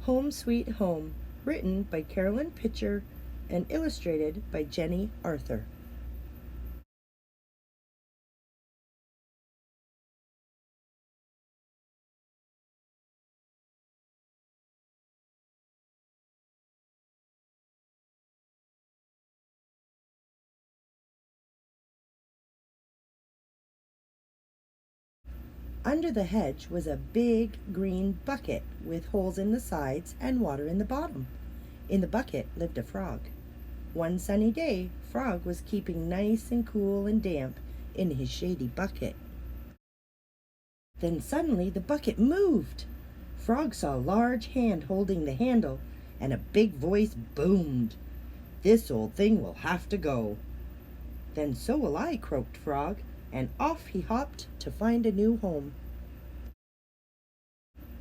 Home Sweet Home, written by Carolyn Pitcher and illustrated by Jenny Arthur. Under the hedge was a big green bucket with holes in the sides and water in the bottom. In the bucket lived a frog. One sunny day, Frog was keeping nice and cool and damp in his shady bucket. Then suddenly the bucket moved. Frog saw a large hand holding the handle, and a big voice boomed, "This old thing will have to go." "Then so will I," croaked Frog, and off he hopped to find a new home.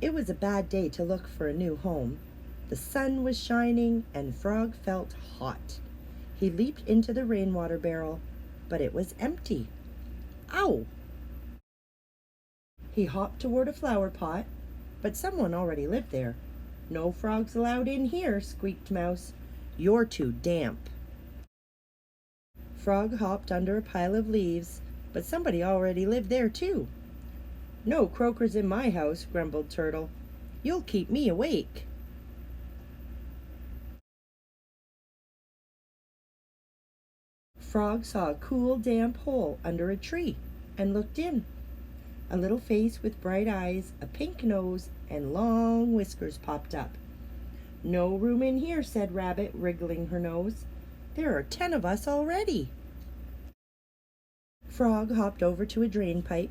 It was a bad day to look for a new home. The sun was shining and Frog felt hot. He leaped into the rainwater barrel, but it was empty. Ow! He hopped toward a flower pot, but someone already lived there. "No frogs allowed in here," squeaked Mouse. "You're too damp." Frog hopped under a pile of leaves, but somebody already lived there too. "No croakers in my house," grumbled Turtle. "You'll keep me awake." Frog saw a cool, damp hole under a tree and looked in. A little face with bright eyes, a pink nose, and long whiskers popped up. "No room in here," said Rabbit, wriggling her nose. "There are 10 of us already." Frog hopped over to a drain pipe.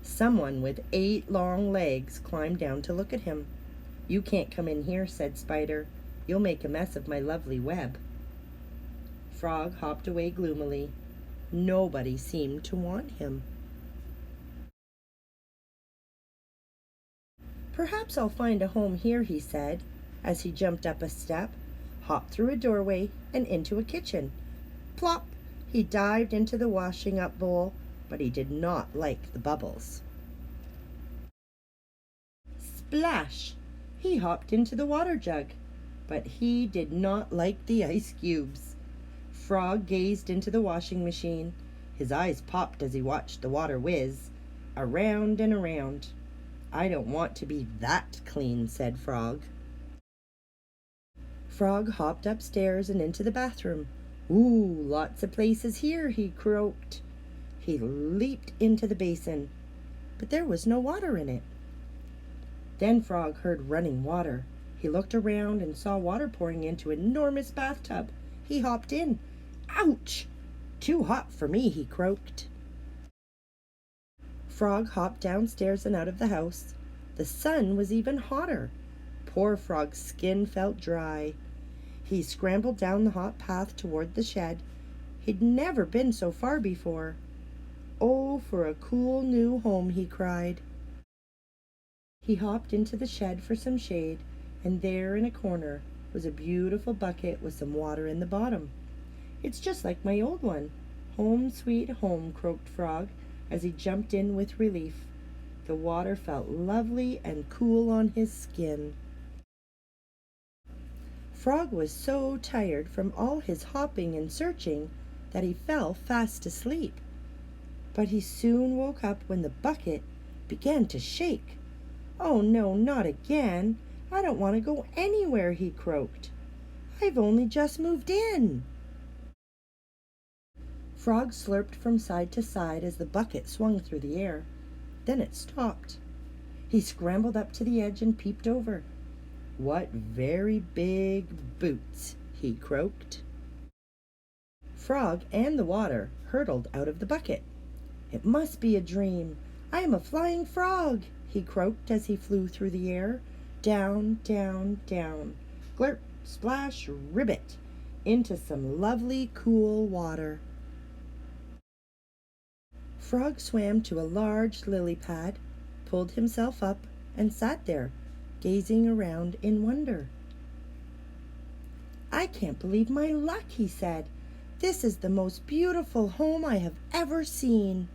Someone with 8 long legs climbed down to look at him. "You can't come in here," said Spider. "You'll make a mess of my lovely web." Frog hopped away gloomily. Nobody seemed to want him. "Perhaps I'll find a home here," he said, as he jumped up a step, hopped through a doorway, and into a kitchen. Plop! He dived into the washing up bowl, but he did not like the bubbles. Splash! He hopped into the water jug, but he did not like the ice cubes. Frog gazed into the washing machine. His eyes popped as he watched the water whiz around and around. "I don't want to be that clean," said Frog. Frog hopped upstairs and into the bathroom. "Ooh, lots of places here," he croaked. He leaped into the basin, but there was no water in it. Then Frog heard running water. He looked around and saw water pouring into an enormous bathtub. He hopped in. "Ouch! Too hot for me," he croaked. Frog hopped downstairs and out of the house. The sun was even hotter. Poor Frog's skin felt dry. He scrambled down the hot path toward the shed. He'd never been so far before. "Oh, for a cool new home," he cried. He hopped into the shed for some shade, and there in a corner was a beautiful bucket with some water in the bottom. "It's just like my old one. Home sweet home," croaked Frog as he jumped in with relief. The water felt lovely and cool on his skin. Frog was so tired from all his hopping and searching that he fell fast asleep. But he soon woke up when the bucket began to shake. "Oh no, not again! I don't want to go anywhere," he croaked. "I've only just moved in." Frog slurped from side to side as the bucket swung through the air. Then it stopped. He scrambled up to the edge and peeped over. "What very big boots!" he croaked. Frog and the water hurtled out of the bucket. "It must be a dream. I am a flying frog," he croaked as he flew through the air. Down, down, down. Glurp, splash, ribbit, into some lovely cool water. Frog swam to a large lily pad, pulled himself up, and sat there, gazing around in wonder. "I can't believe my luck," he said. "This is the most beautiful home I have ever seen."